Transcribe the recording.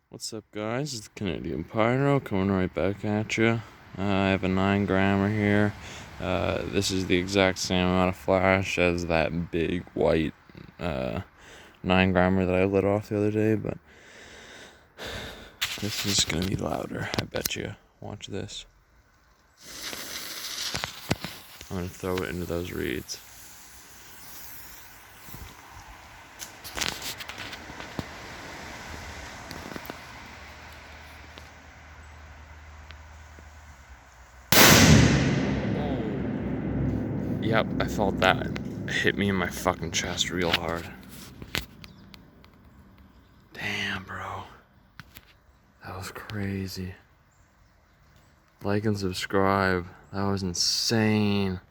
What's up, guys? It's the Canadian Pyro coming right back at you. I have a 9 grammer here. This is the exact same amount of flash as that big white 9 grammer that I lit off the other day, but this is gonna be louder, I bet you. Watch this. I'm gonna throw it into those reeds. Yep, I felt that. It hit me in my fucking chest real hard. Damn, bro. That was crazy. Like and subscribe. That was insane.